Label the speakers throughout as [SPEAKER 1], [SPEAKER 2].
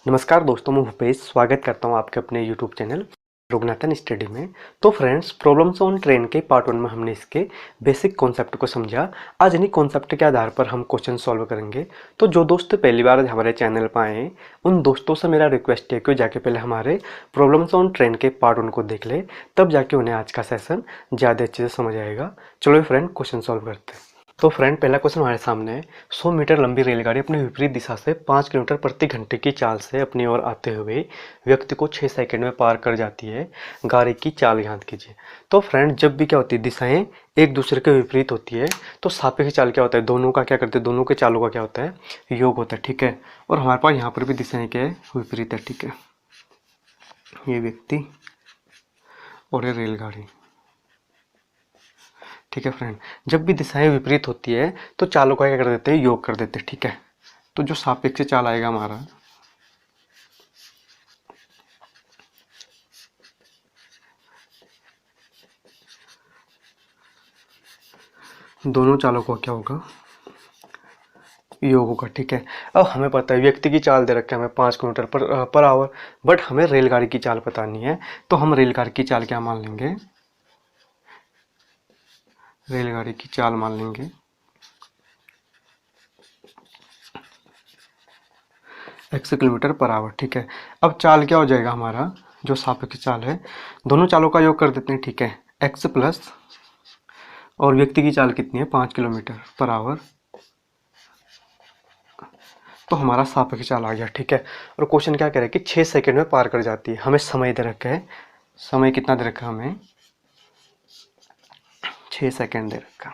[SPEAKER 1] नमस्कार दोस्तों, मैं भूपेश स्वागत करता हूं आपके अपने यूट्यूब चैनल रघुनाथन स्टडी में। तो फ्रेंड्स, प्रॉब्लम्स ऑन ट्रेन के पार्ट 1 में हमने इसके बेसिक कॉन्सेप्ट को समझा। आज इन्हीं कॉन्सेप्ट के आधार पर हम क्वेश्चन सॉल्व करेंगे। तो जो दोस्त पहली बार हमारे चैनल पर आए हैं, उन दोस्तों से मेरा रिक्वेस्ट है कि जाके पहले हमारे प्रॉब्लम्स ऑन ट्रेन के पार्ट 1 को देख ले, तब जाके उन्हें आज का सेशन ज़्यादा अच्छे से समझ आएगा। चलो फ्रेंड, क्वेश्चन सॉल्व करते हैं। तो फ्रेंड, पहला क्वेश्चन हमारे सामने है। 100 मीटर लंबी रेलगाड़ी अपनी विपरीत दिशा से 5 किलोमीटर प्रति घंटे की चाल से अपनी ओर आते हुए व्यक्ति को 6 सेकंड में पार कर जाती है। गाड़ी की चाल ज्ञात कीजिए। तो फ्रेंड, जब भी क्या होती है, दिशाएं एक दूसरे के विपरीत होती है, तो सापेक्ष चाल क्या होता है, दोनों का क्या करते हैं, दोनों के चालों का क्या होता है, योग होता है। ठीक है। और हमारे पास यहाँ पर भी दिशाएं क्या है, विपरीत है। ठीक है, ये व्यक्ति और ये रेलगाड़ी। ठीक है फ्रेंड, जब भी दिशाएं विपरीत होती है तो चालों का क्या कर देते हैं, योग कर देते हैं। ठीक है, तो जो सापेक्ष चाल आएगा हमारा, दोनों चालों का क्या होगा, योग होगा। ठीक है। अब हमें पता है व्यक्ति की चाल दे रखा है हमें 5 किलोमीटर पर आवर, बट हमें रेलगाड़ी की चाल पता नहीं है। तो हम रेलगाड़ी की चाल क्या मान लेंगे, रेलगाड़ी की चाल मान लेंगे x किलोमीटर पर आवर। ठीक है। अब चाल क्या हो जाएगा हमारा, जो सापेक्ष चाल है, दोनों चालों का योग कर देते हैं। ठीक है, x प्लस, और व्यक्ति की चाल कितनी है, 5 किलोमीटर पर आवर, तो हमारा सापेक्ष चाल आ गया। ठीक है। और क्वेश्चन क्या कह रहा है कि 6 सेकंड में पार कर जाती है। हमें समय दे रखा है, समय कितना दे रखा है हमें, 6 सेकंड दे रखा।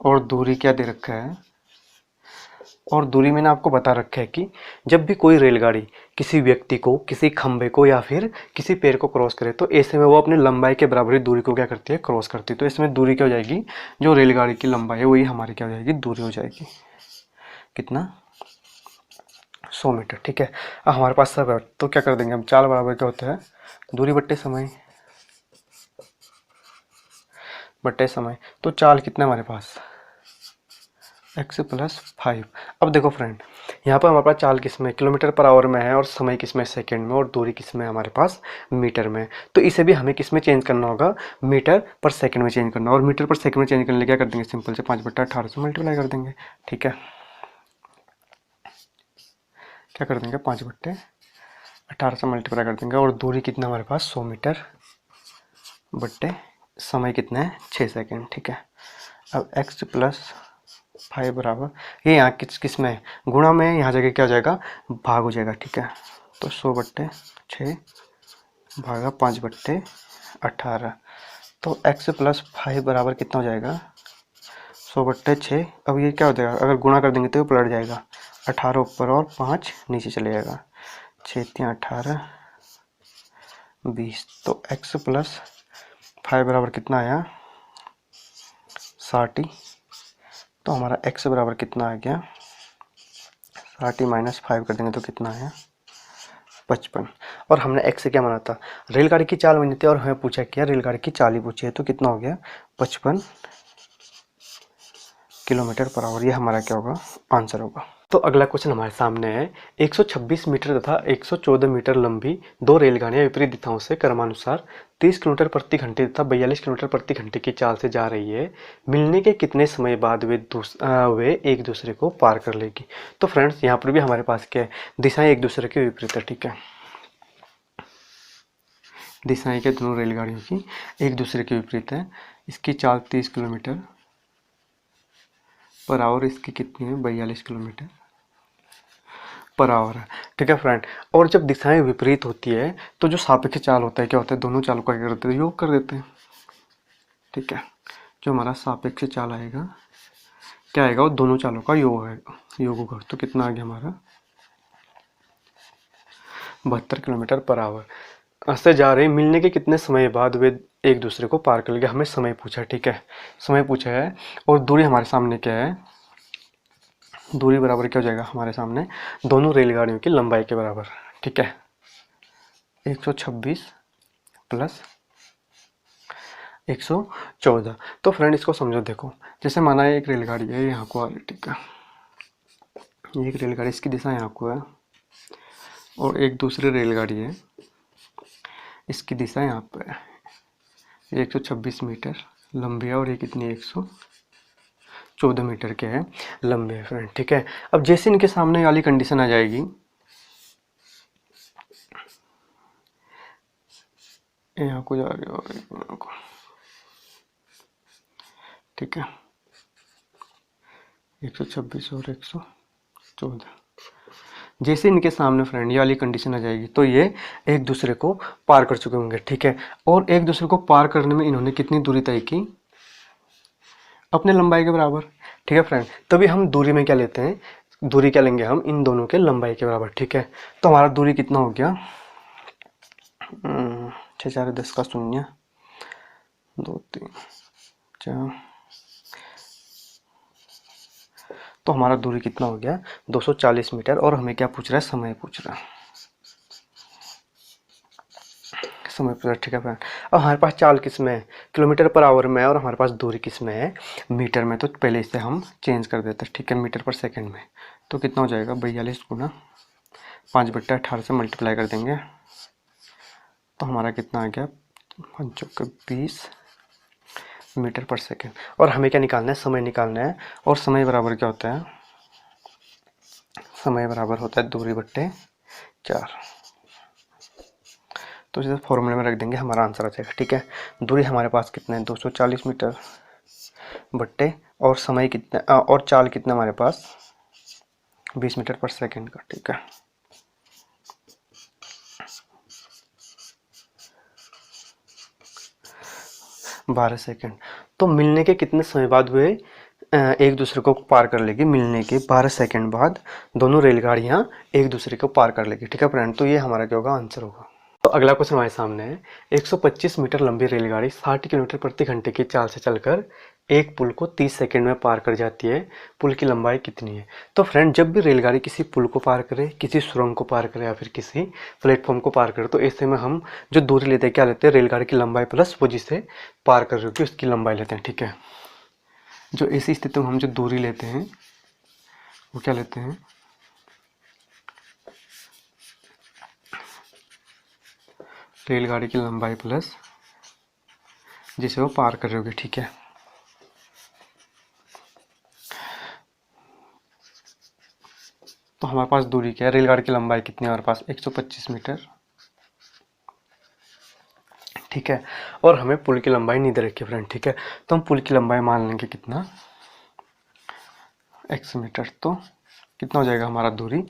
[SPEAKER 1] और दूरी क्या दे रखा है, और दूरी मैंने आपको बता रखा है कि जब भी कोई रेलगाड़ी किसी व्यक्ति को, किसी खंभे को या फिर किसी पेड़ को क्रॉस करे, तो ऐसे में वो अपनी लंबाई के बराबरी दूरी को क्या करती है, क्रॉस करती है। तो इसमें दूरी क्या हो जाएगी, जो रेलगाड़ी की लंबाई है वही हमारी क्या हो जाएगी, दूरी हो जाएगी। कितना, 100 मीटर। ठीक है। अब हमारे पास सब है, तो क्या कर देंगे हम, चाल बराबर क्या होता है, दूरी बट्टे समय, बट्टे समय। तो चाल कितना है हमारे पास, x प्लस 5। अब देखो फ्रेंड, यहाँ पर हमारे पास चाल किस में, किलोमीटर पर आवर में है, और समय किस में, सेकंड में, और दूरी किस में, हमारे पास मीटर में। तो इसे भी हमें किस में चेंज करना होगा, मीटर पर सेकंड में चेंज करना। और मीटर पर सेकंड में चेंज करने के लिए क्या कर देंगे, सिंपल से 5/18 से मल्टीप्लाई कर देंगे। ठीक है, क्या कर देंगे, 5/18 से मल्टीप्लाई कर देंगे। और दूरी कितना हमारे पास, 100 मीटर बट्टे समय कितना है, 6 सेकेंड। ठीक है। अब x प्लस 5 बराबर, ये यहाँ किस किस में, गुणा में, यहाँ जगह क्या हो जाएगा, भाग हो जाएगा। ठीक है, तो 100/6 भागा 5/18। तो x प्लस 5 बराबर कितना हो जाएगा, 100/6। अब ये क्या हो जाएगा, अगर गुणा कर देंगे तो ये पलट जाएगा, 18 ऊपर और 5 नीचे चले जाएगा, 6×3 = 18, 20। तो x प्लस 5 बराबर कितना आया, 60। तो हमारा x बराबर कितना आ गया, 60 माइनस 5 कर देंगे तो कितना आया, 55। और हमने x से क्या माना था, रेलगाड़ी की चाल मानी थी, और हमें पूछा क्या, रेलगाड़ी की चाल ही पूछी है। तो कितना हो गया, 55 किलोमीटर पर आवर। ये हमारा क्या होगा, आंसर होगा। तो अगला क्वेश्चन हमारे सामने है। 126 मीटर तथा 114 मीटर लंबी दो रेलगाड़ियां विपरीत दिशाओं से क्रमानुसार 30 किलोमीटर प्रति घंटे तथा 42 किलोमीटर प्रति घंटे की चाल से जा रही है। मिलने के कितने समय बाद वे एक दूसरे को पार कर लेगी। तो फ्रेंड्स, यहाँ पर भी हमारे पास क्या है, दिशाएं एक दूसरे के विपरीत है। ठीक है, दिशाएं के दोनों रेलगाड़ियों की एक दूसरे के विपरीत है। इसकी चाल 30 किलोमीटर पर आवर, इसकी कितनी है, 42 किलोमीटर पर आवर है। ठीक है फ्रेंड, और जब दिशाएं विपरीत होती है तो जो सापेक्ष चाल होता है क्या होता है, दोनों चालों का क्या करते हैं, योग कर देते हैं। ठीक है, जो हमारा सापेक्ष चाल आएगा क्या आएगा, वो दोनों चालों का योग आएगा, योग होगा। तो कितना आ गया हमारा, 72 किलोमीटर पर आवर से जा रहे। मिलने के कितने समय बाद वे एक दूसरे को पार कर लेंगे, हमें समय पूछा है। ठीक है, समय पूछा है, और दूरी हमारे सामने क्या है, दूरी बराबर क्या हो जाएगा हमारे सामने, दोनों रेलगाड़ियों की लंबाई के बराबर। ठीक है, 126 प्लस 114। तो फ्रेंड, इसको समझो, देखो, जैसे माना है एक रेलगाड़ी है यहाँ को आ रही। ठीक है, एक रेलगाड़ी इसकी दिशा यहाँ को है और एक दूसरी रेलगाड़ी है, इसकी दिशा यहाँ पर है। 126 मीटर लंबी है और ये कितनी 114 मीटर के है लंबे है फ्रेंड, ठीक है। अब जैसे इनके सामने वाली कंडीशन आ जाएगी, यहाँ को जा रही हो, ठीक है, 126 और 114, जैसे इनके सामने फ्रेंड ये वाली कंडीशन आ जाएगी तो ये एक दूसरे को पार कर चुके होंगे, ठीक है। और एक दूसरे को पार करने में इन्होंने कितनी दूरी तय की, अपने लंबाई के बराबर, ठीक है फ्रेंड। तभी हम दूरी में क्या लेते हैं, दूरी क्या लेंगे हम, इन दोनों के लंबाई के बराबर, ठीक है। तो हमारा दूरी कितना हो गया, 6 4 10 का 0, 2 3 4, तो हमारा दूरी कितना हो गया 240 मीटर। और हमें क्या पूछ रहा है, समय पूछ रहा है, समय पूछ रहा है, ठीक है फ्रेंड। अब हमारे पास चाल किस में है, किलोमीटर पर आवर में है, और हमारे पास दूरी किस में है, मीटर में। तो पहले इसे हम चेंज कर देते हैं, ठीक है, मीटर पर सेकंड में। तो कितना हो जाएगा 42 गुना 5/18 से मल्टीप्लाई कर देंगे तो हमारा कितना आ गया 5×20 मीटर पर सेकंड। और हमें क्या निकालना है, समय निकालना है। और समय बराबर क्या होता है, समय बराबर होता है दूरी बट्टे 4। तो इसे फॉर्मूले में रख देंगे, हमारा आंसर आ जाएगा, ठीक है। दूरी हमारे पास कितना है 240 मीटर बट्टे, और समय कितना और चाल कितना हमारे पास 20 मीटर पर सेकंड का, ठीक है। बारह सेकंड। तो मिलने के कितने समय बाद वे एक दूसरे को पार कर लेगी, मिलने के 12 सेकंड बाद दोनों रेलगाड़ियां एक दूसरे को पार कर लेगी, ठीक है फ्रेंड। तो ये हमारा क्या होगा, आंसर होगा। तो अगला क्वेश्चन हमारे सामने है, 125 मीटर लंबी रेलगाड़ी 60 किलोमीटर प्रति घंटे की चाल से चलकर एक पुल को 30 सेकंड में पार कर जाती है, पुल की लंबाई कितनी है। तो फ्रेंड जब भी रेलगाड़ी किसी पुल को पार करे, किसी सुरंग को पार करे या फिर किसी प्लेटफॉर्म को पार करे, तो ऐसे में हम जो दूरी लेते हैं क्या लेते हैं, रेलगाड़ी की लंबाई प्लस वो जिसे पार कर रही होगी उसकी लंबाई लेते हैं, ठीक है। जो ऐसी स्थिति में हम जो दूरी लेते हैं वो क्या लेते हैं, रेलगाड़ी की लंबाई प्लस जिसे वो पार कर रही होगी, ठीक है। तो हमारे पास दूरी क्या है, रेलगाड़ी की लंबाई कितनी है हमारे पास 125 मीटर, ठीक है। और हमें पुल की लंबाई नहीं दे रखी है फ्रेंड, ठीक है। तो हम पुल की लंबाई मान लेंगे कितना, x मीटर। तो कितना हो जाएगा हमारा दूरी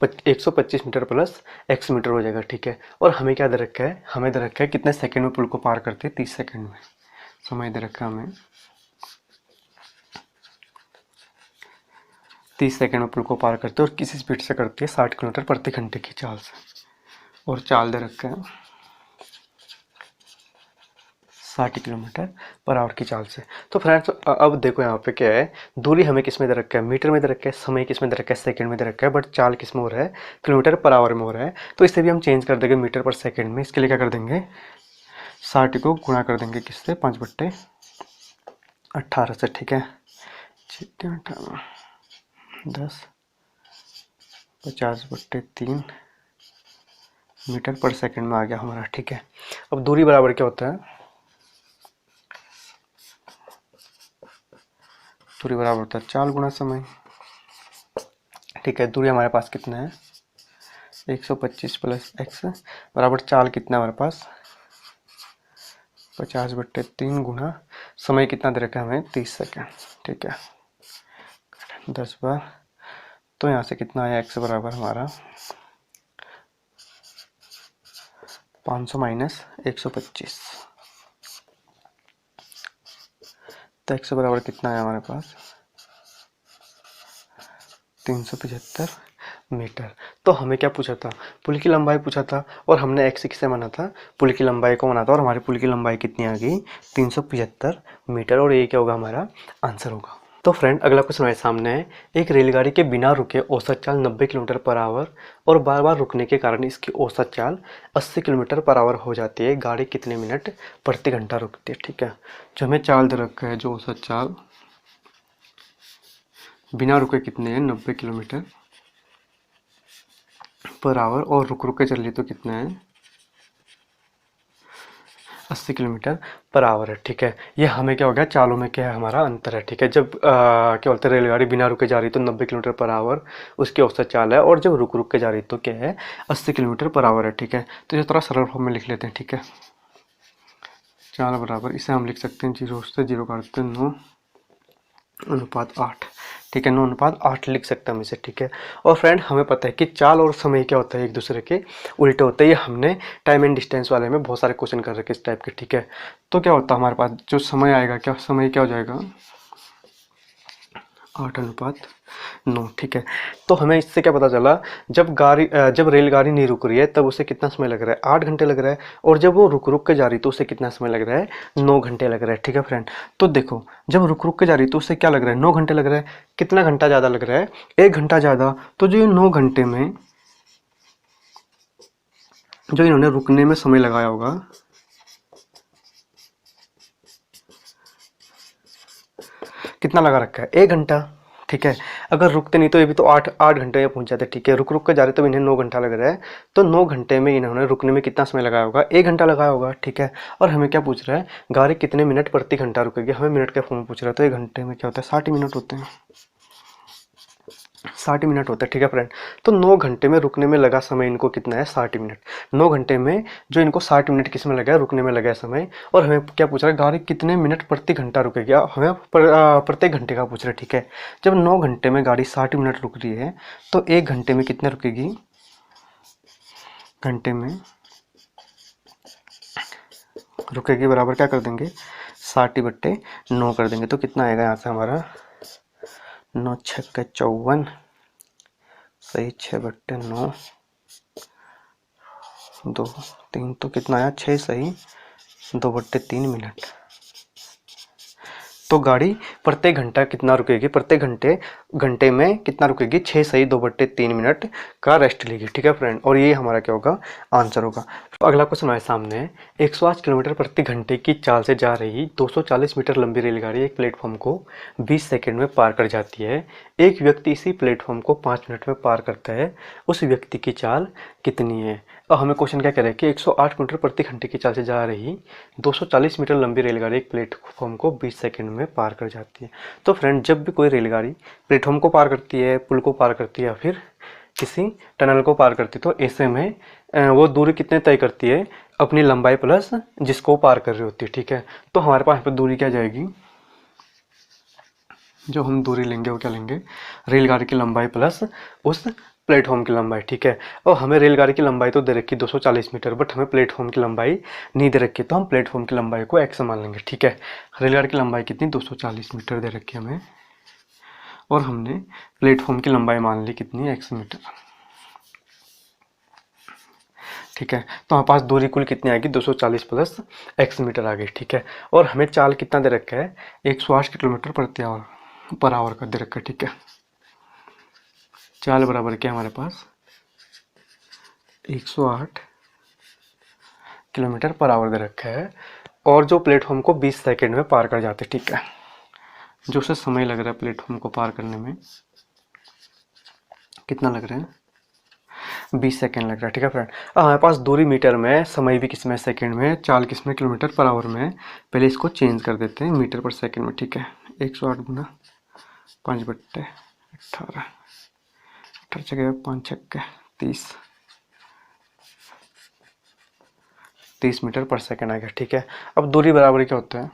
[SPEAKER 1] 125 मीटर प्लस x मीटर हो जाएगा, ठीक है। और हमें क्या दे रखा है, हमें दे रखा है कितने सेकंड में पुल को पार करते हैं, 30 सेकंड में। समय दे रखा है हमें 30 सेकंड में पुल को पार करते हैं, और किस स्पीड से करती है 60 किलोमीटर प्रति घंटे की चाल से। और चाल दे रखा है 60 किलोमीटर पर आवर की चाल से। तो फ्रेंड्स अब देखो यहाँ पे क्या है, दूरी हमें किस में दे रखा है, मीटर में दे रखा है, समय किस में दे रखा है, सेकंड में दे रखा है, बट चाल किस में हो रहा है, किलोमीटर पर आवर में हो रहा है। तो इसे भी हम चेंज कर देंगे मीटर पर सेकंड में। इसके लिए क्या कर देंगे, 60 को गुणा कर देंगे किससे, 5/18 से, ठीक है। 18 10 50/3 मीटर पर सेकंड में आ गया हमारा, ठीक है। अब दूरी बराबर क्या होता है, दूरी बराबर होता है चाल गुणा समय, ठीक है। दूरी हमारे पास कितना है 125 प्लस x बराबर चाल कितना है हमारे पास 50/3 गुना समय कितना दे रखा है हमें 30 सेकंड, ठीक है। 10 बार, तो यहाँ से कितना आया x बराबर हमारा 500 माइनस 125, तो x बराबर कितना है हमारे पास 375 मीटर। तो हमें क्या पूछा था, पुल की लंबाई पूछा था, और हमने x किसे माना था, पुल की लंबाई को माना था, और हमारी पुल की लंबाई कितनी आ गई 375 मीटर। और ये क्या होगा, हमारा आंसर होगा। तो फ्रेंड अगला क्वेश्चन हमारे सामने है, एक रेलगाड़ी के बिना रुके औसत चाल 90 किलोमीटर पर आवर और बार बार रुकने के कारण इसकी औसत चाल 80 किलोमीटर पर आवर हो जाती है, गाड़ी कितने मिनट प्रति घंटा रुकती है, ठीक है। जो हमें चाल दे रखा है, जो औसत चाल बिना रुके कितने हैं 90 किलोमीटर पर आवर, और रुक रुक के चल रही तो कितना है 80 किलोमीटर पर आवर है। ठीक है, ये हमें क्या हो गया, चालों में क्या है हमारा अंतर है। ठीक है, जब क्या बोलते हैं रेलगाड़ी बिना रुके जा रही तो 90 किलोमीटर पर आवर उसकी औसत चाल है, और जब रुक रुक के जा रही तो क्या है 80 किलोमीटर पर आवर है। ठीक है, तो ये थोड़ा सरल फॉर्म में लिख लेते हैं। ठीक है, चाल बराबर, इसे हम लिख सकते हैं 0 से 0 काटते हैं 9:8। ठीक है, 9:8 लिख सकते हैं हम इसे। ठीक है, और फ्रेंड हमें पता है कि चाल और समय क्या होता है एक दूसरे के उल्टे होते हैं। ये हमने टाइम एंड डिस्टेंस वाले में बहुत सारे क्वेश्चन कर रखे इस टाइप के। ठीक है, तो क्या होता है हमारे पास जो समय आएगा, क्या समय क्या हो जाएगा 8:9। ठीक है, तो हमें इससे क्या पता चला, जब रेलगाड़ी नहीं रुक रही है तब उसे कितना समय लग रहा है 8 घंटे लग रहा है, और जब वो रुक रुक के जा रही तो उसे कितना समय लग रहा है 9 घंटे लग रहा है। ठीक है फ्रेंड, तो देखो जब रुक रुक के जा रही तो उसे क्या लग रहा है 9 घंटे लग रहा है। कितना घंटा ज़्यादा लग रहा है 1 घंटा ज़्यादा। तो जो ये 9 घंटे में जो इन्होंने रुकने में समय लगाया होगा, कितना लगा रखा है 1 घंटा। ठीक है, अगर रुकते नहीं तो ये भी तो 8 घंटे में पहुंच जाते। ठीक है, रुक रुक कर जा रहे तो इन्हें 9 घंटा लग रहा है, तो 9 घंटे में इन्होंने रुकने में कितना समय लगाया होगा 1 घंटा लगाया होगा। ठीक है, और हमें क्या पूछ रहा है गाड़ी कितने मिनट प्रति घंटा रुकेगी, हमें मिनट के फॉर्म में पूछ रहा है, तो 1 घंटे में क्या होता है 60 मिनट होते हैं, 60 मिनट होता है। ठीक है फ्रेंड, तो 9 घंटे में रुकने में लगा समय इनको कितना है 60 मिनट। 9 घंटे में जो इनको 60 मिनट किस में लगा है रुकने में लगा है समय, और हमें क्या पूछ रहा है गाड़ी कितने मिनट प्रति घंटा रुकेगी, हमें प्रत्येक घंटे का पूछ रहा है। ठीक है, जब 9 घंटे में गाड़ी 60 मिनट रुक रही है तो 1 घंटे में कितने रुकेगी, घंटे में रुकेगी बराबर क्या कर देंगे 60/9 कर देंगे, तो कितना आएगा यहाँ से हमारा 9 छक्के 54 सही 6/9 2 3, तो कितना आया 6 सही 2/3 मिनट। तो गाड़ी प्रत्येक घंटा कितना रुकेगी, प्रत्येक घंटे में कितना रुकेगी 6 सही 2/3 मिनट का रेस्ट लेगी। ठीक है फ्रेंड, और ये हमारा क्या होगा आंसर होगा। तो अगला क्वेश्चन हमारे सामने है 108 किलोमीटर प्रति घंटे की चाल से जा रही 240 मीटर लंबी रेलगाड़ी एक प्लेटफॉर्म को 20 सेकंड में पार कर जाती है। एक व्यक्ति इसी प्लेटफॉर्म को 5 मिनट में पार करता है, उस व्यक्ति की चाल कितनी है। और हमें क्वेश्चन क्या कह रहा है कि 108 किलोमीटर प्रति घंटे की चाल से जा रही 240 मीटर लंबी रेलगाड़ी एक प्लेटफॉर्म को 20 सेकंड में पार कर जाती है। तो फ्रेंड जब भी कोई रेलगाड़ी प्लेटफॉर्म को पार करती है, पुल को पार करती है या फिर किसी टनल को पार करती है, तो ऐसे में वो दूरी कितने तय करती है अपनी लंबाई प्लस जिसको पार कर रही होती है। ठीक है, तो हमारे पास यहाँ पर दूरी क्या जाएगी, जो हम दूरी लेंगे वो क्या लेंगे रेलगाड़ी की लंबाई प्लस उस प्लेटफॉर्म की लंबाई। ठीक है, और हमें रेलगाड़ी की लंबाई तो दे रखी 240 मीटर, बट हमें प्लेटफॉर्म की लंबाई नहीं दे रखी, तो हम प्लेटफॉर्म की लंबाई को x मान लेंगे। ठीक है, रेलगाड़ी की लंबाई कितनी 240 मीटर दे रखी है हमें, और हमने प्लेटफॉर्म की लंबाई मान ली कितनी x मीटर। ठीक है, तो हमारे पास दूरी कुल कितनी आएगी 240 प्लस x मीटर आ गई। ठीक है, और हमें चाल कितना दे रखा है 108 किलोमीटर पर आवर का दे रखा है। ठीक है, चाल बराबर क्या हमारे पास 108 किलोमीटर पर आवर दे रखा है, और जो प्लेटफॉर्म को 20 सेकंड में पार कर जाते। ठीक है, जो उसे समय लग रहा है प्लेटफॉर्म को पार करने में कितना लग रहा है 20 सेकंड लग रहा है। ठीक है फ्रेंड, हमारे पास दूरी मीटर में, समय भी किस में सेकंड में, चाल किस में किलोमीटर पर आवर में, पहले इसको चेंज कर देते हैं मीटर पर सेकंड में। ठीक है, 108 गुना 5/18 18 जगह 5 छक्के 30 मीटर पर सेकंड आ गया। ठीक है, अब दूरी बराबर क्या होता है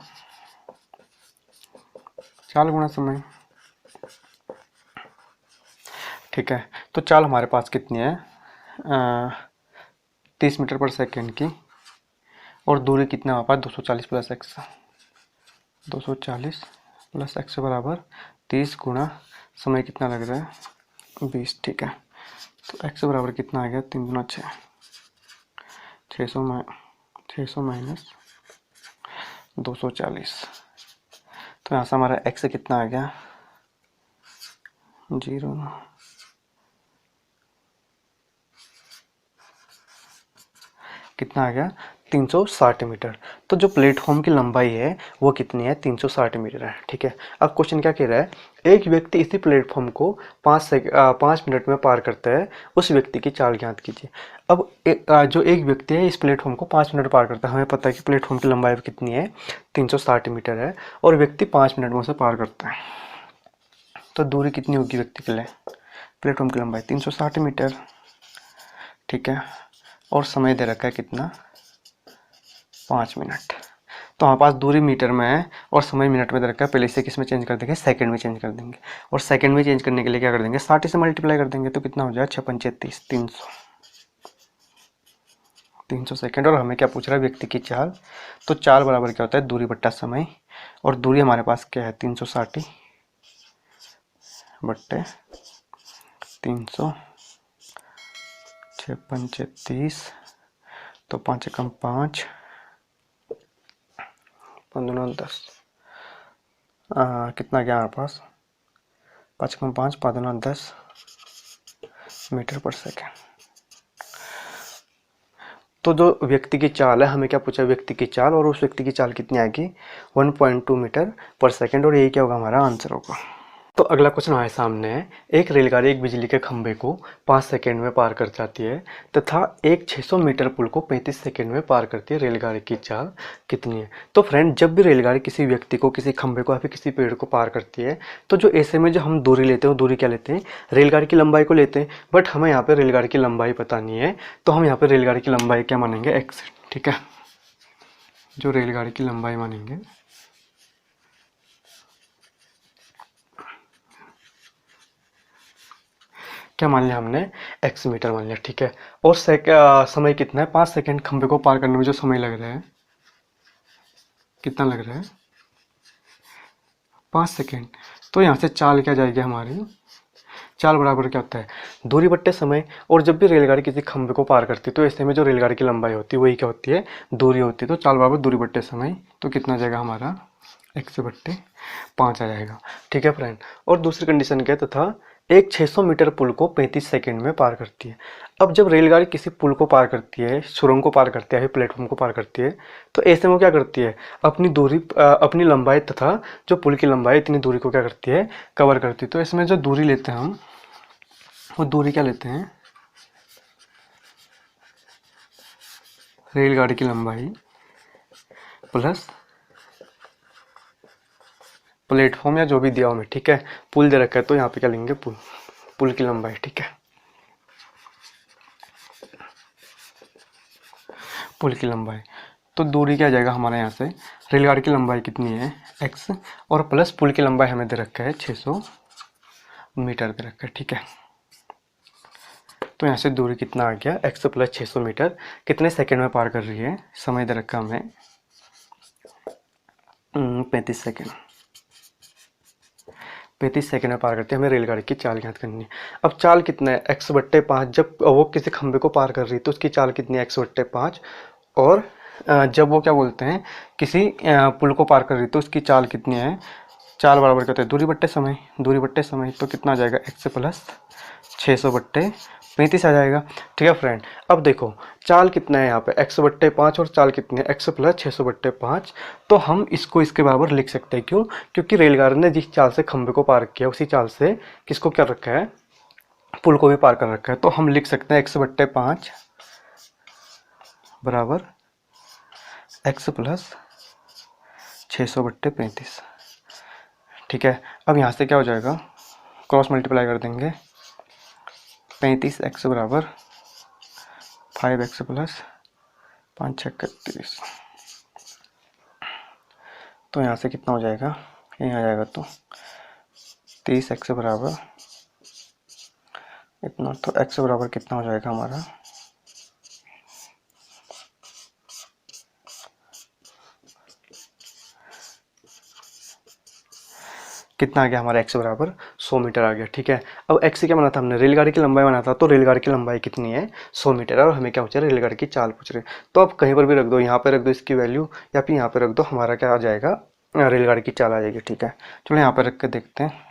[SPEAKER 1] चाल गुना समय। ठीक है, तो चाल हमारे पास कितनी है 30 मीटर पर सेकंड की, और दूरी कितना हमारे पास 240 प्लस एक्स 240 प्लस एक्स बराबर 30 गुना समय कितना लग रहा है 20। ठीक है, तो एक्स बराबर कितना आ गया 3 गुना 6 600 माइनस 240, तो यहाँ से हमारा एक्स कितना आ गया 0 कितना आ गया 360 मीटर। तो जो प्लेटफॉर्म की लंबाई है वो कितनी है, 360 मीटर है। ठीक है, अब क्वेश्चन क्या कह रहा है, एक व्यक्ति इसी प्लेटफॉर्म को 5 मिनट में पार करता है, उस व्यक्ति की चाल ज्ञात कीजिए। अब जो एक व्यक्ति है इस प्लेटफॉर्म को 5 मिनट पार करता है, हमें पता है कि प्लेटफॉर्म की लंबाई कितनी है, 360 मीटर है, और व्यक्ति 5 मिनट में उसे पार करता है। तो दूरी कितनी होगी व्यक्ति के लिए, प्लेटफॉर्म की लंबाई 360 मीटर। ठीक है, और समय दे रखा है कितना, 5 मिनट। तो हमारे पास दूरी मीटर में है और समय मिनट में दे रखा है, पहले इसे किस में चेंज कर देंगे, सेकंड में चेंज कर देंगे। और सेकंड में चेंज करने के लिए क्या कर देंगे, 60 से मल्टीप्लाई कर देंगे, तो कितना हो जाएगा, 6 पंचे 30, 300 सेकंड। और हमें क्या पूछ रहा है, व्यक्ति की चाल। तो चाल बराबर क्या होता है, दूरी बट्टा समय, और दूरी हमारे पास क्या है, 360 बट्टे 300, 6 पंचे 30, तो 5 एकम 5, 15 10, कितना गया हमारे पास, 5 एकम 5, 15 10 मीटर पर सेकेंड। तो जो व्यक्ति की चाल है, हमें क्या पूछा, व्यक्ति की चाल, और उस व्यक्ति की चाल कितनी आएगी, 1.2 मीटर पर सेकेंड, और यही क्या होगा, हमारा आंसर होगा। तो अगला क्वेश्चन हमारे सामने है, एक रेलगाड़ी एक बिजली के खंभे को 5 सेकंड में पार कर जाती है तथा एक 600 मीटर पुल को 35 सेकंड में पार करती है, रेलगाड़ी की चाल कितनी है। तो फ्रेंड, जब भी रेलगाड़ी किसी व्यक्ति को, किसी खंभे को या फिर किसी पेड़ को पार करती है, तो जो ऐसे में जो हम दूरी लेते हैं, वो दूरी क्या लेते हैं, रेलगाड़ी की लंबाई को लेते हैं। बट हमें यहाँ पर रेलगाड़ी की लंबाई पता नहीं है, तो हम यहाँ पर रेलगाड़ी की लंबाई क्या मानेंगे, एक्स। ठीक है, जो रेलगाड़ी की लंबाई मानेंगे, क्या मान लिया हमने, एक्स मीटर मान लिया। ठीक है, और समय कितना है, 5 सेकंड। खंभे को पार करने में जो समय लग रहा है, कितना लग रहा है, 5 सेकंड। तो यहाँ से चाल क्या जाएगी हमारी, चाल बराबर क्या होता है, दूरी बट्टे समय। और जब भी रेलगाड़ी किसी खंभे को पार करती है, तो ऐसे में जो रेलगाड़ी की लंबाई होती है वही क्या होती है, दूरी होती है। तो चाल बराबर दूरी बट्टे समय, तो कितना जाएगा हमारा, एक्स बट्टे 5 आ जाएगा। ठीक है फ्रेंड, और दूसरी कंडीशन क्या है, तथा एक 600 मीटर पुल को 35 सेकंड में पार करती है। अब जब रेलगाड़ी किसी पुल को पार करती है, सुरंग को पार करती है, प्लेटफॉर्म को पार करती है, तो ऐसे में क्या करती है, अपनी दूरी, अपनी लंबाई तथा जो पुल की लंबाई, इतनी दूरी को क्या करती है, कवर करती है। तो इसमें जो दूरी लेते हैं हम, वो दूरी क्या लेते हैं, रेलगाड़ी की लंबाई प्लस प्लेटफॉर्म या जो भी दिया हो हमें। ठीक है, पुल दे रखा है तो यहाँ पे क्या लेंगे, पुल, पुल की लंबाई। ठीक है, पुल की लंबाई। तो दूरी क्या जाएगा हमारे यहाँ से, रेलगाड़ी की लंबाई कितनी है, एक्स, और प्लस पुल की लंबाई हमें दे रखा है 600 मीटर दे रखा है। ठीक है, तो यहाँ से दूरी कितना आ गया, एक्स प्लस 600 मीटर, कितने सेकंड में पार कर रही है, समय दे रखा हमें 35 सेकंड। 35 सेकंड में पार करते हैं, हमें रेलगाड़ी की चाल ज्ञात करनी है। अब चाल कितना है, एक्स बट्टे 5। जब वो किसी खंभे को पार कर रही है तो उसकी चाल कितनी है, एक्स बट्टे 5। और जब वो क्या बोलते हैं, किसी पुल को पार कर रही है तो उसकी चाल कितनी है, चाल बराबर क्या होता है, दूरी बट्टे समय, दूरी बट्टे समय। तो कितना आ जाएगा, एक्स प्लस 600 बट्टे 35 आ जाएगा। ठीक है फ्रेंड, अब देखो चाल कितना है यहाँ पे, एक्स बट्टे 5, और चाल कितनी है, एक्स प्लस 600 बट्टे 5। तो हम इसको इसके बराबर लिख सकते हैं, क्यों, क्योंकि रेलगाड़ी ने जिस चाल से खंभे को पार किया, उसी चाल से किसको क्या रखा है, पुल को भी पार कर रखा है। तो हम लिख सकते हैं एक्स बट्टे 5 बराबर एक्स प्लस 600 बट्टे 35। ठीक है, अब यहाँ से क्या हो जाएगा, क्रॉस मल्टीप्लाई कर देंगे, 35 एक्स बराबर 5 एक्स प्लस 5 6 31। तो यहाँ से कितना हो जाएगा, यहीं आ जाएगा, तो 30 एक्स बराबर इतना। तो एक्स बराबर कितना हो जाएगा हमारा, कितना आ गया हमारा, एक्स बराबर 100 मीटर आ गया। ठीक है, अब एक्स क्या बना था हमने, रेलगाड़ी की लंबाई बना था, तो रेलगाड़ी की लंबाई कितनी है, 100 मीटर है, और हमें क्या पूछ रहे हैं, रेलगाड़ी की चाल पूछ रहे हैं। तो आप कहीं पर भी रख दो, यहाँ पे रख दो इसकी वैल्यू, या फिर यहाँ पे रख दो, हमारा क्या आ जाएगा, रेलगाड़ी की चाल आ जाएगी। ठीक है, चलो यहाँ पे रख के देखते हैं,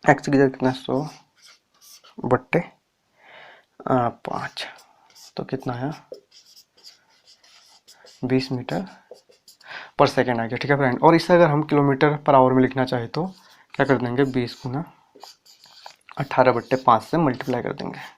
[SPEAKER 1] एक्स की जगह कितना, 100 बट्टे 5, तो कितना है, 20 मीटर पर सेकेंड आ गया, ठीक है फ्रेंड। और इसे अगर हम किलोमीटर पर आवर में लिखना चाहे तो क्या कर देंगे, 20 गुना 18/5 से मल्टीप्लाई कर देंगे।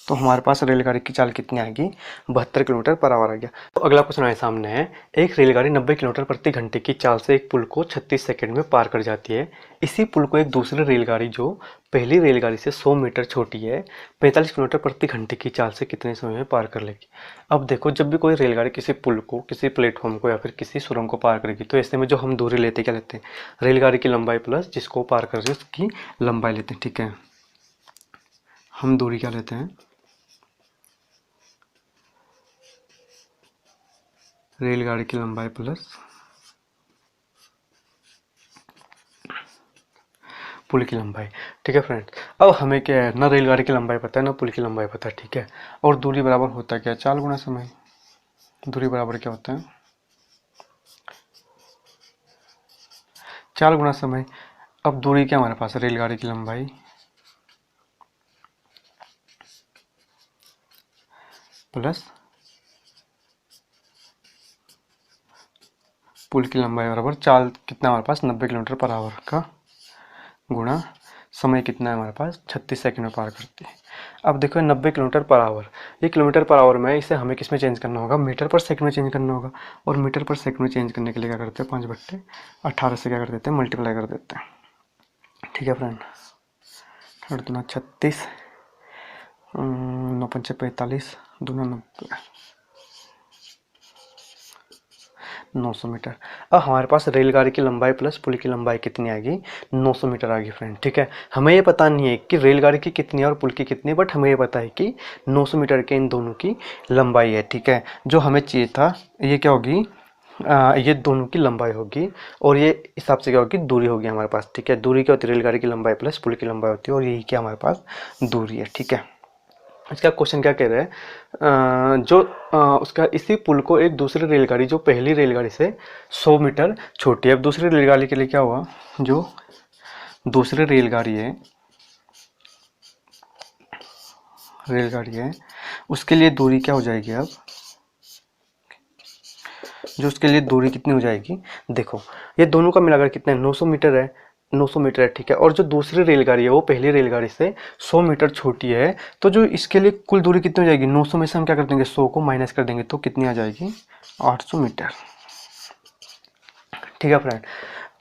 [SPEAKER 1] तो हमारे पास रेलगाड़ी की चाल कितनी आएगी, 72 किलोमीटर पर आवर आ गया। तो अगला क्वेश्चन हमारे सामने है, एक रेलगाड़ी 90 किलोमीटर प्रति घंटे की चाल से एक पुल को 36 सेकंड में पार कर जाती है। इसी पुल को एक दूसरी रेलगाड़ी जो पहली रेलगाड़ी से 100 मीटर छोटी है 45 किलोमीटर प्रति घंटे की चाल से कितने समय में पार कर लेगी। अब देखो, जब भी कोई रेलगाड़ी किसी पुल को, किसी प्लेटफॉर्म को या फिर किसी सुरंग को पार करेगी तो ऐसे में जो हम दूरी लेते क्या लेते हैं, रेलगाड़ी की लंबाई प्लस जिसको पार कर रही है उसकी लंबाई लेते हैं, ठीक है। हम दूरी क्या लेते हैं, रेलगाड़ी की लंबाई प्लस पुल की लंबाई, ठीक है फ्रेंड। अब हमें क्या है, ना रेलगाड़ी की लंबाई पता है ना पुल की लंबाई पता है, ठीक है। और दूरी बराबर होता क्या है, चाल गुना समय। दूरी बराबर क्या होता है, चाल गुना समय। अब दूरी क्या हमारे पास है, रेलगाड़ी की लंबाई प्लस पुल की लंबाई बराबर चाल कितना हमारे पास 90 किलोमीटर पर आवर का गुणा समय कितना है हमारे पास 36 सेकंड में पार करती है। अब देखो 90 किलोमीटर पर आवर, ये किलोमीटर पर आवर में इसे हमें किस में चेंज करना होगा, मीटर पर सेकंड में चेंज करना होगा। और मीटर पर सेकंड में चेंज करने के लिए क्या करते हैं, 5/18 से क्या कर देते हैं, मल्टीप्लाई कर देते हैं, ठीक है फ्रेंड। 36, 9×5 = 45, 2×9 900 मीटर। अब हमारे पास रेलगाड़ी की लंबाई प्लस पुल की लंबाई कितनी आएगी, 900 मीटर आ गई फ्रेंड, ठीक है। हमें ये पता नहीं है कि रेलगाड़ी की कितनी है और पुल की कितनी है, बट हमें ये पता है कि 900 मीटर के इन दोनों की लंबाई है, ठीक है। जो हमें चाहिए था ये क्या होगी, ये दोनों की लंबाई होगी और ये हिसाब से क्या होगी, दूरी होगी हमारे पास, ठीक है। दूरी क्या होती है, रेलगाड़ी की लंबाई प्लस पुल की लंबाई होती है और यही क्या हमारे पास दूरी है, ठीक है। इसका क्वेश्चन क्या कह रहा है, उसका इसी पुल को एक दूसरी रेलगाड़ी जो पहली रेलगाड़ी से 100 मीटर छोटी है। अब दूसरी रेलगाड़ी के लिए क्या हुआ, जो दूसरी रेलगाड़ी है उसके लिए दूरी क्या हो जाएगी, अब जो उसके लिए दूरी कितनी हो जाएगी, देखो ये दोनों का मिलाकर कितना है, 900 मीटर है, 900 मीटर है, ठीक है। और जो दूसरी रेलगाड़ी है वो पहली रेलगाड़ी से 100 मीटर छोटी है, तो जो इसके लिए कुल दूरी कितनी हो जाएगी, 900 में से हम क्या कर देंगे, 100 को माइनस कर देंगे तो कितनी आ जाएगी, 800 मीटर, ठीक है फ्रेंड।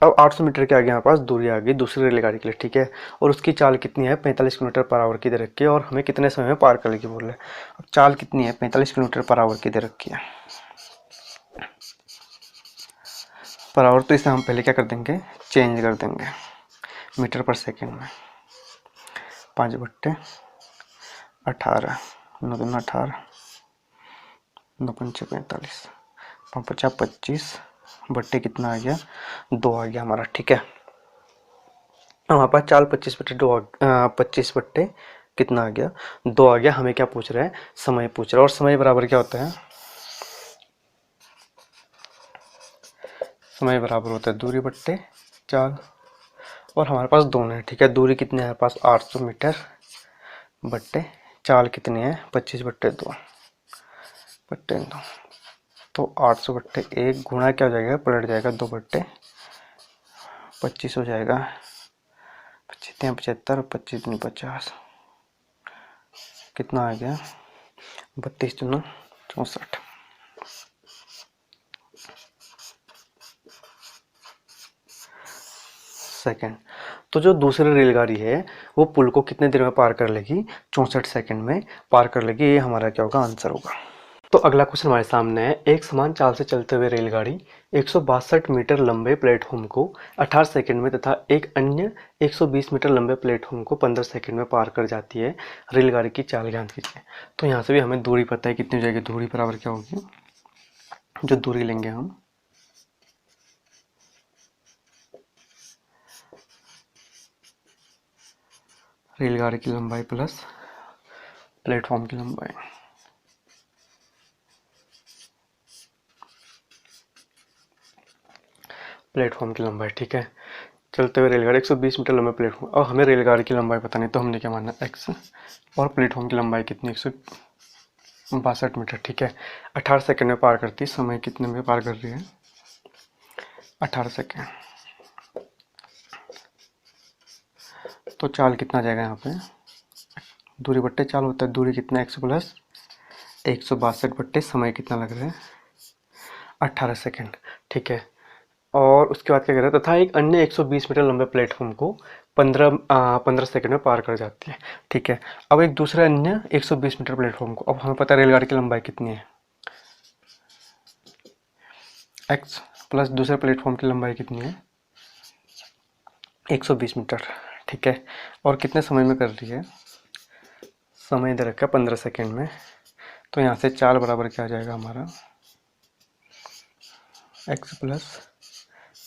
[SPEAKER 1] अब 800 मीटर के आगे हमारे पास दूरी आ गई दूसरी रेलगाड़ी के लिए, ठीक है। और उसकी चाल कितनी है, 45 किलोमीटर पर आवर की दे रखी है और हमें कितने समय में पार कर लेगी बोल रहे हैं। अब चाल कितनी है, 45 किलोमीटर पर आवर की दे रखी है पर आवर, तो इसे हम पहले क्या कर देंगे, चेंज कर देंगे मीटर पर सेकेंड में। 5/18, 9×2 = 18, 9×5 = 45, 5×5 = 25 बट्टे कितना आ गया, 2 आ गया हमारा, ठीक है। हमारे पास चाल 25/2 25 बट्टे कितना आ गया, 2 आ गया। हमें क्या पूछ रहा है, समय पूछ रहा है। और समय बराबर क्या होता है, समय बराबर होता है दूरी बट्टे चाल। और हमारे पास दोनों है, ठीक है। दूरी कितनी है हमारे पास, 800 मीटर बट्टे चाल कितनी है, 25/2 बट्टे 2, तो 800/1 गुणा क्या हो जाएगा, पलट जाएगा 2/25 हो जाएगा, 25×3 = 75, 25×2 = 50, कितना आ गया, 32×2 = 64 सेकेंड। तो जो दूसरी रेलगाड़ी है वो पुल को कितने देर में पार कर लेगी, 64 सेकंड में पार कर लेगी। ये हमारा क्या होगा, आंसर होगा। तो अगला क्वेश्चन हमारे सामने है, एक समान चाल से चलते हुए रेलगाड़ी 162 मीटर लंबे प्लेटफॉर्म को 18 सेकंड में तथा एक अन्य 120 मीटर लंबे प्लेटफॉर्म को 15 सेकंड में पार कर जाती है। रेलगाड़ी की चाल ज्ञात कीजिए। तो यहाँ से भी हमें दूरी पता है कितनी हो जाएगी, दूरी बराबर क्या होगी, जो दूरी लेंगे हम रेलगाड़ी की लंबाई प्लस प्लेटफॉर्म की लंबाई, प्लेटफॉर्म की लंबाई, ठीक है। चलते हुए रेलगाड़ी 120 मीटर लंबे प्लेटफॉर्म। अब हमें रेलगाड़ी की लंबाई पता नहीं तो हमने क्या मानना, एक्स, और प्लेटफॉर्म की लंबाई कितनी, 62 मीटर, ठीक है। 18 सेकंड में पार करती, समय कितने में पार कर रही है? 18 सेकंड। तो चाल कितना जाएगा यहाँ पे? दूरी बट्टे चाल होता है, दूरी कितना, x प्लस 162 समय कितना लग रहा है? 18 सेकंड, ठीक है। और उसके बाद क्या कह रहा है, तथा एक अन्य 120 मीटर लंबे प्लेटफॉर्म को 15 सेकंड में पार कर जाती है, ठीक है। अब एक दूसरे अन्य 120 मीटर प्लेटफॉर्म को, अब हमें पता है रेलगाड़ी की लंबाई कितनी है, x प्लस दूसरे प्लेटफॉर्म की लंबाई कितनी है? 120 मीटर, ठीक है। और कितने समय में कर रही है? समय दे रखा है 15 सेकेंड में। तो यहाँ से चाल बराबर क्या आ जाएगा हमारा? x प्लस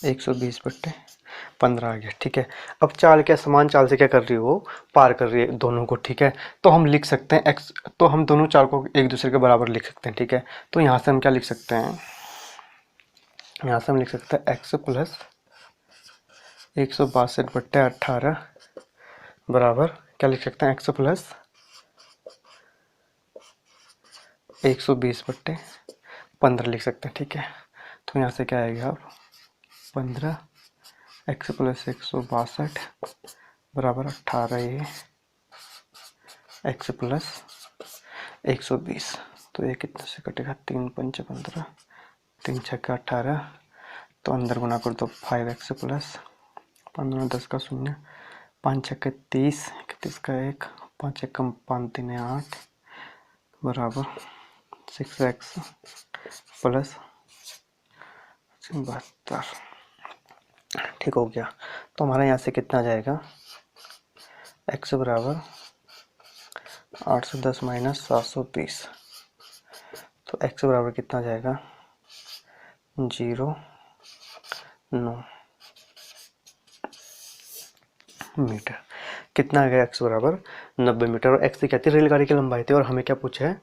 [SPEAKER 1] 120/15 आ गया, ठीक है। अब चाल क्या, समान चाल से क्या कर रही है वो? पार कर रही है दोनों को, ठीक है। तो हम लिख सकते हैं x, तो हम दोनों चाल को एक दूसरे के बराबर लिख सकते हैं, ठीक है। तो यहाँ से हम क्या लिख सकते हैं? यहाँ से हम लिख सकते हैं x प्लस 162/18 बराबर क्या लिख सकते हैं? x प्लस 120/15 लिख सकते हैं, ठीक है। तो यहाँ से क्या आएगा अब? 15 x प्लस 162 बराबर 18 ये x प्लस 120। तो ये कितने से कटेगा? 3 पंचे 15, 3 छक्का 18, तो अंदर गुना कर दो 5x प्लस 15 10 का 0, 5 छक्के 30, 31 का 1, 5 एकम 5 3 8 बराबर 6x प्लस 72, ठीक हो गया। तो हमारा यहाँ से कितना जाएगा? x बराबर 810 माइनस 720, तो x बराबर कितना जाएगा? 0 9 मीटर। कितना आ गया? x बराबर 90 मीटर। और x क्या थी? रेलगाड़ी की लंबाई थी, और हमें क्या पूछा है?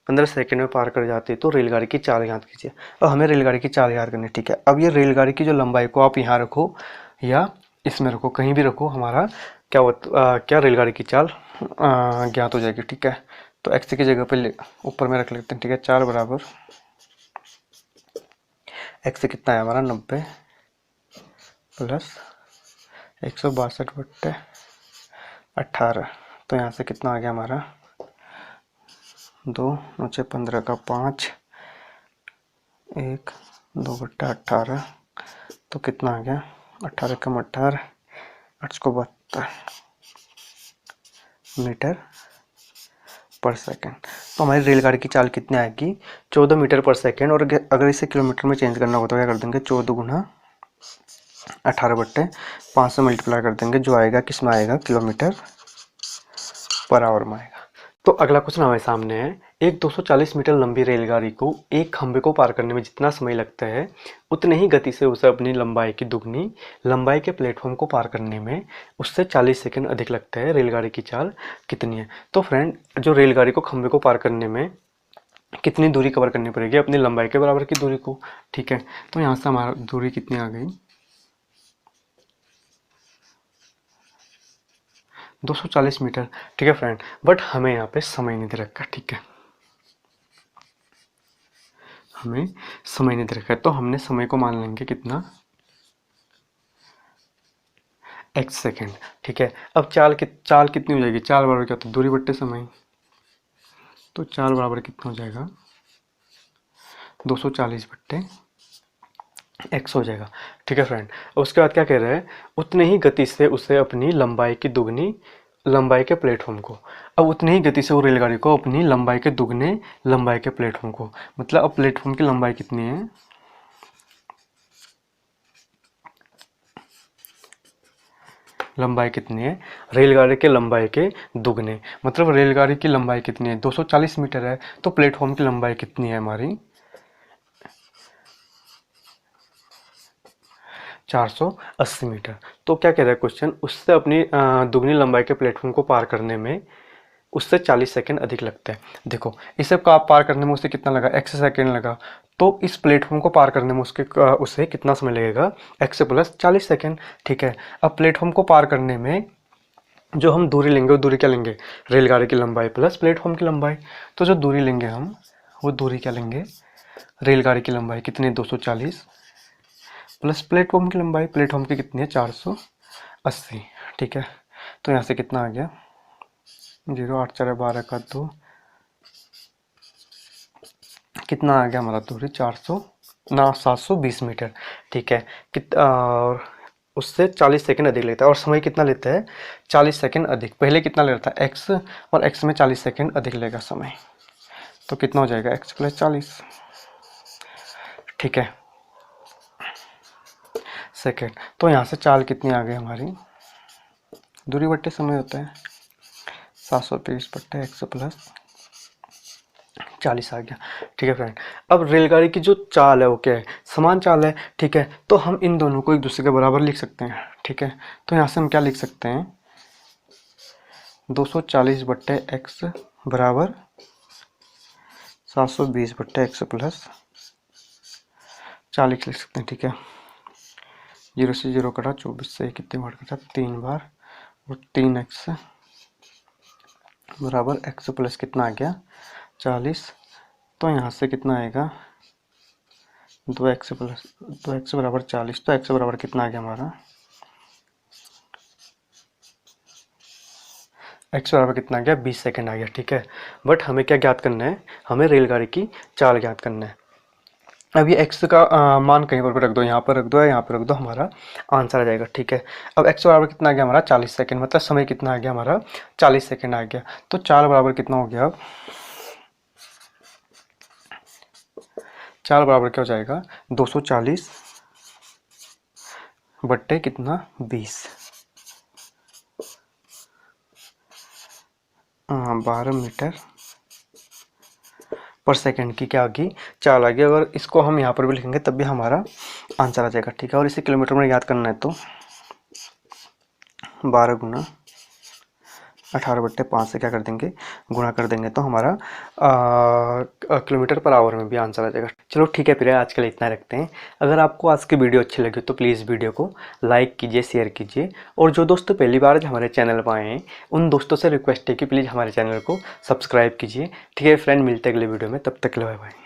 [SPEAKER 1] 15 सेकंड में पार कर जाती है। तो रेलगाड़ी की चाल याद कीजिए। अब हमें रेलगाड़ी की चाल याद करनी, ठीक है। अब ये रेलगाड़ी की जो लंबाई को आप यहाँ रखो या इसमें रखो, कहीं भी रखो, हमारा क्या रेलगाड़ी की चाल ज्ञात हो जाएगी, ठीक है। तो x की जगह पे ऊपर में रख लेते हैं, ठीक है। चाल बराबर x कितना है हमारा? 90 प्लस 162/18। तो यहाँ से कितना आ गया हमारा? 2 9 15 का 5, 1 2/18, तो कितना आ गया? 18 कम 18, 8 को 72 मीटर पर सेकंड। तो हमारी रेलगाड़ी की चाल कितनी आएगी? 14 मीटर पर सेकंड। और अगर इसे किलोमीटर में चेंज करना होता तो क्या कर देंगे? 14 गुना 18/5 से मल्टीप्लाई कर देंगे, जो आएगा किस में आएगा? किलोमीटर पर आवर में आएगा। तो अगला क्वेश्चन हमारे सामने है, एक 240 मीटर लंबी रेलगाड़ी को एक खंभे को पार करने में जितना समय लगता है, उतनी ही गति से उसे अपनी लंबाई की दुगनी लंबाई के प्लेटफॉर्म को पार करने में उससे 40 सेकंड अधिक लगता है। रेलगाड़ी की चाल कितनी है? तो फ्रेंड, जो रेलगाड़ी को खंभे को पार करने में कितनी दूरी कवर करनी पड़ेगी? अपनी लंबाई के बराबर की दूरी को, ठीक है। तो यहाँ से हमारा दूरी कितनी आ गई? 240 मीटर, ठीक है फ्रेंड। बट हमें यहाँ पे समय नहीं दे रखा, ठीक है। हमें समय नहीं दे रखा है, तो हमने समय को मान लेंगे कितना? x सेकेंड, ठीक है। अब चाल कितनी हो जाएगी? चाल बराबर क्या होता है? दूरी बट्टे समय। तो चाल बराबर कितना हो जाएगा? 240/x हो जाएगा, ठीक है फ्रेंड। उसके बाद क्या कह रहे हैं? उतने ही गति से उसे अपनी लंबाई की दुगनी लंबाई के प्लेटफॉर्म को, अब उतनी ही गति से वो रेलगाड़ी को अपनी लंबाई के दुगने लंबाई के प्लेटफॉर्म को, मतलब अब प्लेटफॉर्म की लंबाई कितनी है? लंबाई कितनी है? रेलगाड़ी के लंबाई के दुगने, मतलब रेलगाड़ी की लंबाई कितनी है? 240 मीटर है, तो प्लेटफॉर्म की लंबाई कितनी है हमारी? 480 मीटर। तो क्या कह रहा है क्वेश्चन? उससे अपनी दुगनी लंबाई के प्लेटफॉर्म को पार करने में उससे 40 सेकंड अधिक लगते हैं। देखो, इसे का पार करने में उसे कितना लगा? x सेकंड लगा। तो इस प्लेटफॉर्म को पार करने में उसे कितना समय लगेगा? x प्लस 40 सेकंड, ठीक है। अब प्लेटफॉर्म को पार करने में जो हम दूरी लेंगे वो दूरी क्या लेंगे, रेलगाड़ी की लंबाई प्लस प्लेटफॉर्म की लंबाई। तो जो दूरी लेंगे हम वो दूरी क्या लेंगे, रेलगाड़ी की लंबाई कितनी है 240 प्लस प्लेटफॉर्म की लंबाई, प्लेटफॉर्म की कितनी है 480। ठीक है, तो यहाँ से कितना आ गया 0 8 4 12 का 2, कितना आ गया हमारा दूरी 720 मीटर। ठीक है, और उससे 40 सेकंड अधिक लेता है, और समय कितना लेता है 40 सेकंड अधिक। पहले कितना ले रहा था एक्स, और एक्स में 40 सेकंड अधिक लेगा समय, तो कितना हो जाएगा एक्स प्लस 40। ठीक है सेकंड, तो यहाँ से चाल कितनी आ गई हमारी, दूरी बट्टे समय होता है 720 बट्टे एक्स प्लस 40 आ गया। ठीक है फ्रेंड, अब रेलगाड़ी की जो चाल है वो क्या है, समान चाल है। ठीक है, तो हम इन दोनों को एक दूसरे के बराबर लिख सकते हैं। ठीक है, तो यहाँ से हम क्या लिख सकते हैं 240 बट्टे एक्स बराबर 720 बट्टे एक्स प्लस 40 लिख सकते हैं। ठीक है, 0 से 0 कटा, 24 से कितने बार कटा 3 बार, और 3x बराबर x प्लस कितना आ गया 40। तो यहाँ से कितना आएगा 2x प्लस 2x बराबर 40, तो x बराबर कितना आ गया हमारा, x बराबर कितना आ गया 20 सेकंड आ गया। ठीक है, बट हमें क्या ज्ञात करना है, हमें रेलगाड़ी की चाल ज्ञात करना है। अब ये x का मान कहीं पर भी रख दो, यहाँ पर रख दो या यहाँ पर रख दो, हमारा आंसर आ जाएगा। ठीक है, अब x बराबर कितना आ गया हमारा 40 सेकंड, मतलब समय कितना आ गया हमारा 40 सेकंड आ गया। तो चाल बराबर कितना हो गया, अब चाल बराबर क्या हो जाएगा 240 बट्टे कितना 20, 12 मीटर पर सेकंड की क्या आ गई चाल आ गई। अगर इसको हम यहाँ पर भी लिखेंगे तब भी हमारा आंसर आ जाएगा। ठीक है, और इसे किलोमीटर में याद करना है तो 12 गुना 18 बट्टे 5 से क्या कर देंगे गुणा कर देंगे, तो हमारा किलोमीटर पर आवर में भी आंसर आ जाएगा। चलो ठीक है, फिर आज के लिए इतना रखते हैं। अगर आपको आज की वीडियो अच्छी लगी तो प्लीज़ वीडियो को लाइक कीजिए, शेयर कीजिए, और जो दोस्त पहली बार हमारे चैनल पर आए हैं उन दोस्तों से रिक्वेस्ट है कि प्लीज़ हमारे चैनल को सब्सक्राइब कीजिए। ठीक है फ्रेंड, मिलते हैं अगले वीडियो में, तब तक के लिए बाय बाय।